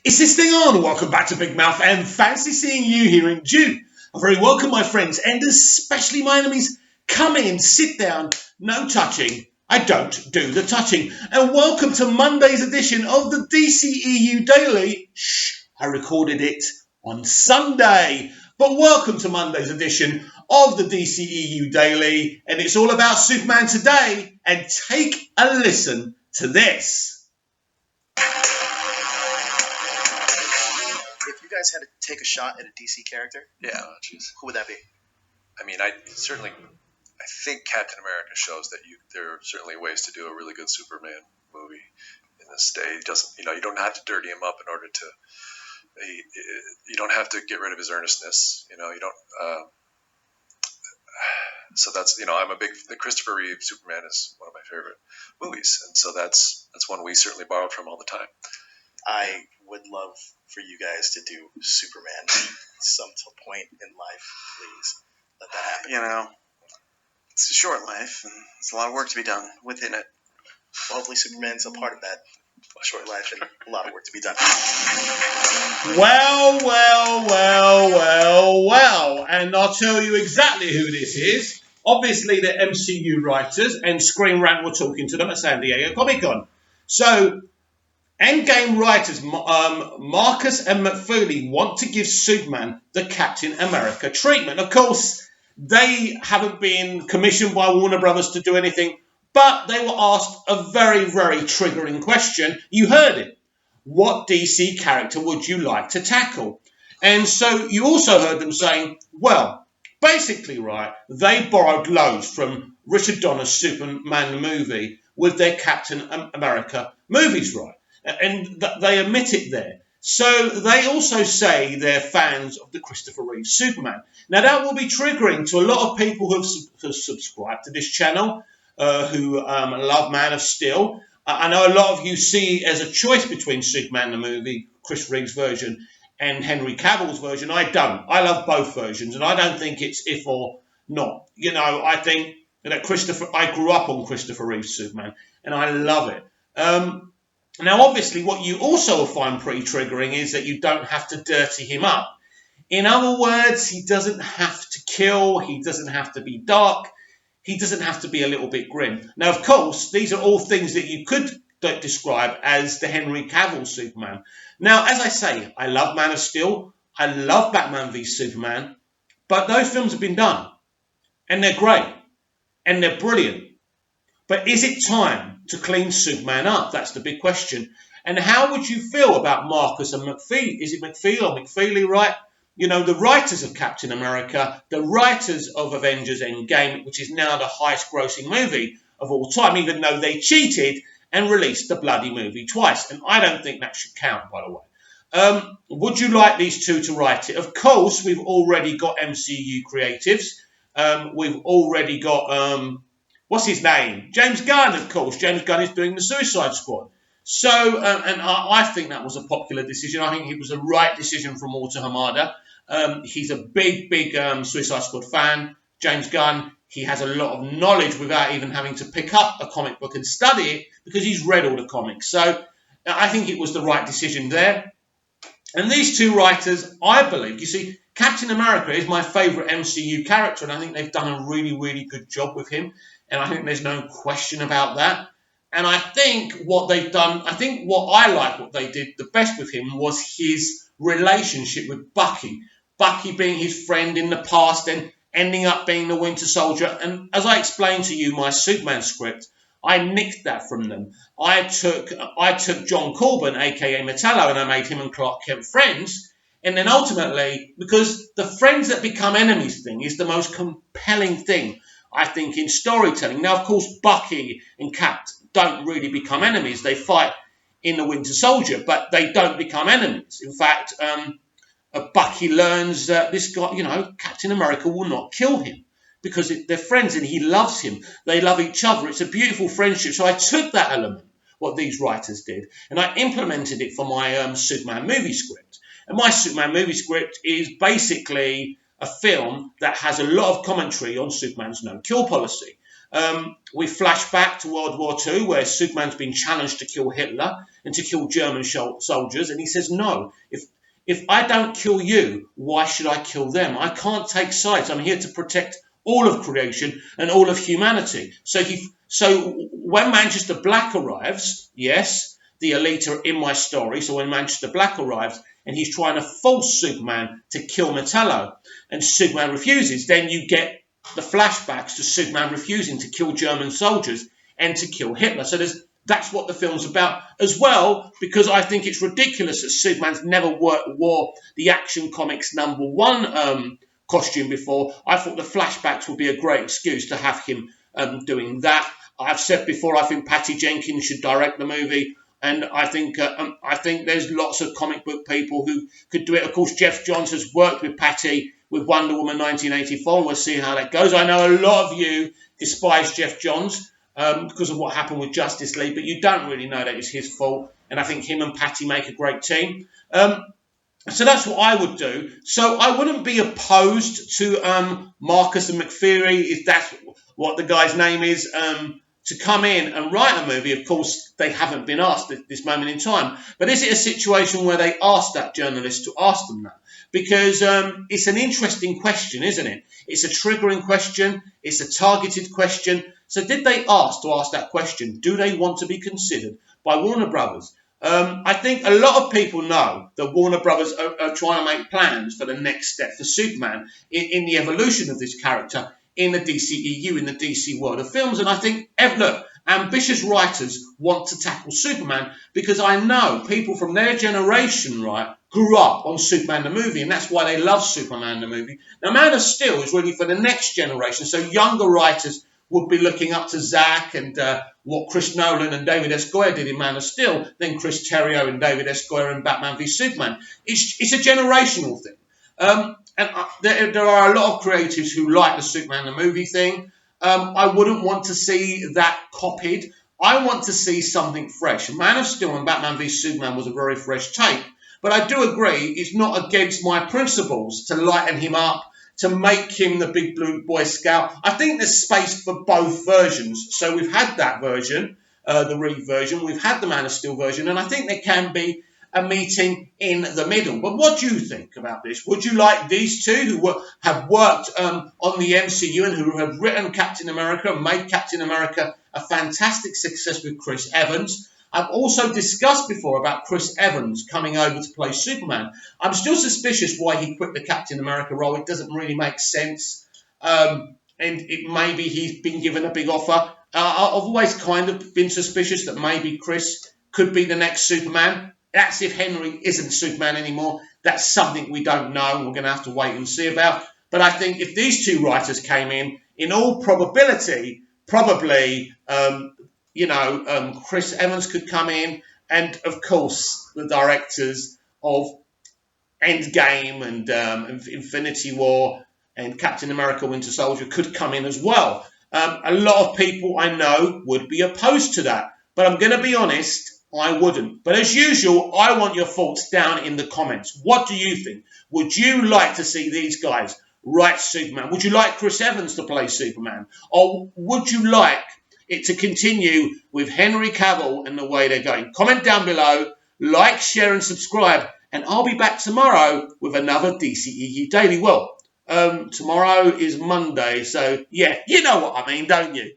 Is this thing on? Welcome back to Big Mouth and fancy seeing you here in June. A very welcome, my friends, and especially my enemies. Come in, sit down, no touching. I don't do the touching. And welcome to Monday's edition of the dceu Daily. Shh, I recorded it on Sunday. But welcome to Monday's edition of the dceu Daily. And it's all about Superman today. And take a listen to this. If you guys had to take a shot at a DC character, who would that be? I mean, I think Captain America shows that there are certainly ways to do a really good Superman movie in this day. It doesn't, you don't have to dirty him up in order to. You don't have to get rid of his earnestness. You don't. So that's I'm a big. The Christopher Reeve Superman is one of my favorite movies, and so that's one we certainly borrowed from all the time. I would love for you guys to do Superman some point in life. Please let that happen. It's a short life, and there's a lot of work to be done within it. Well, hopefully Superman's a part of that short life and a lot of work to be done. Well. And I'll tell you exactly who this is. Obviously, the MCU writers and Screen Rant were talking to them at San Diego Comic-Con. So, Endgame writers Marcus and McFeely want to give Superman the Captain America treatment. Of course, they haven't been commissioned by Warner Brothers to do anything, but they were asked a very, very triggering question. You heard it. What DC character would you like to tackle? And so you also heard them saying, well, basically, right, they borrowed loads from Richard Donner's Superman movie with their Captain America movies, right? And they admit it there. So they also say they're fans of the Christopher Reeve Superman. Now, that will be triggering to a lot of people who have subscribed to this channel, who love Man of Steel. I know a lot of you see it as a choice between Superman the movie, Chris Reeve's version, and Henry Cavill's version. I don't. I love both versions, and I don't think it's if or not. I think that I grew up on Christopher Reeve's Superman, and I love it. Now, obviously, what you also will find pretty triggering is that you don't have to dirty him up. In other words, he doesn't have to kill. He doesn't have to be dark. He doesn't have to be a little bit grim. Now, of course, these are all things that you could describe as the Henry Cavill Superman. Now, as I say, I love Man of Steel. I love Batman v Superman. But those films have been done. And they're great. And they're brilliant. But is it time to clean Superman up? That's the big question. And how would you feel about Marcus and McFeely? Is it McFeely or McFeely, right? The writers of Captain America, the writers of Avengers Endgame, which is now the highest grossing movie of all time, even though they cheated and released the bloody movie twice. And I don't think that should count, by the way. Would you like these two to write it? Of course, we've already got MCU creatives. We've already got... what's his name? James Gunn, of course. James Gunn is doing the Suicide Squad. So, and I think that was a popular decision. I think it was the right decision from Walter Hamada. He's a big Suicide Squad fan. James Gunn, he has a lot of knowledge without even having to pick up a comic book and study it because he's read all the comics. So, I think it was the right decision there. And these two writers, I believe, you see, Captain America is my favourite MCU character, and I think they've done a really, really good job with him. And I think there's no question about that. And I think what they've done, what they did the best with him was his relationship with Bucky. Bucky being his friend in the past and ending up being the Winter Soldier. And as I explained to you, my Superman script, I nicked that from them. I took John Corbin, a.k.a. Metallo, and I made him and Clark Kent friends. And then ultimately, because the friends that become enemies thing is the most compelling thing, I think, in storytelling. Now, of course, Bucky and Cap don't really become enemies. They fight in the Winter Soldier, but they don't become enemies. In fact, Bucky learns that this guy, Captain America will not kill him because they're friends and he loves him. They love each other. It's a beautiful friendship. So I took that element, what these writers did, and I implemented it for my Superman movie script. And my Superman movie script is basically a film that has a lot of commentary on Superman's no-kill policy. We flash back to World War II, where Superman's been challenged to kill Hitler and to kill German soldiers, and he says, no, if I don't kill you, why should I kill them? I can't take sides. I'm here to protect all of creation and all of humanity. So when Manchester Black arrives, yes, the elite are in my story. So when Manchester Black arrives and he's trying to force Superman to kill Metallo, and Superman refuses, then you get the flashbacks to Superman refusing to kill German soldiers and to kill Hitler. So that's what the film's about as well, because I think it's ridiculous that Superman's never wore the Action Comics #1 costume before. I thought the flashbacks would be a great excuse to have him doing that. I've said before, I think Patty Jenkins should direct the movie, and I think there's lots of comic book people who could do it. Of course, Jeff Johns has worked with Patty with Wonder Woman 1984. We'll see how that goes. I know a lot of you despise Jeff Johns because of what happened with Justice League, but you don't really know that it's his fault, and I think him and Patty make a great team. So that's what I would do. So I wouldn't be opposed to Marcus and McFeary, if that's what the guy's name is, to come in and write a movie. Of course, they haven't been asked at this moment in time. But is it a situation where they asked that journalist to ask them that? Because it's an interesting question, isn't it? It's a triggering question. It's a targeted question. So did they ask that question? Do they want to be considered by Warner Brothers? I think a lot of people know that Warner Brothers are trying to make plans for the next step for Superman in the evolution of this character in the DCEU, in the DC world of films. And I think, look, ambitious writers want to tackle Superman because I know people from their generation, right, grew up on Superman the movie, and that's why they love Superman the movie. Now, Man of Steel is really for the next generation, so younger writers would be looking up to Zack and what Chris Nolan and David S. Goyer did in Man of Steel, then Chris Terrio and David S. Goyer in Batman v Superman. It's a generational thing. There are a lot of creatives who like the Superman the movie thing. I wouldn't want to see that copied. I want to see something fresh. Man of Steel and Batman v Superman was a very fresh take. But I do agree it's not against my principles to lighten him up, to make him the big blue Boy Scout. I think there's space for both versions. So we've had that version, the Reed version. We've had the Man of Steel version. And I think there can be a meeting in the middle. But what do you think about this? Would you like these two who have worked on the MCU and who have written Captain America and made Captain America a fantastic success with Chris Evans? I've also discussed before about Chris Evans coming over to play Superman. I'm still suspicious why he quit the Captain America role. It doesn't really make sense. And maybe he's been given a big offer. I've always kind of been suspicious that maybe Chris could be the next Superman. That's if Henry isn't Superman anymore. That's something we don't know, and we're going to have to wait and see about. But I think if these two writers came in all probability, probably Chris Evans could come in, and of course the directors of Endgame and Infinity War and Captain America Winter Soldier could come in as well. A lot of people I know would be opposed to that, but I'm going to be honest, I wouldn't. But as usual, I want your thoughts down in the comments. What do you think? Would you like to see these guys write Superman? Would you like Chris Evans to play Superman? Or would you like it to continue with Henry Cavill and the way they're going? Comment down below, like, share and subscribe, and I'll be back tomorrow with another DCEU Daily. Well, tomorrow is Monday, so yeah, you know what I mean, don't you?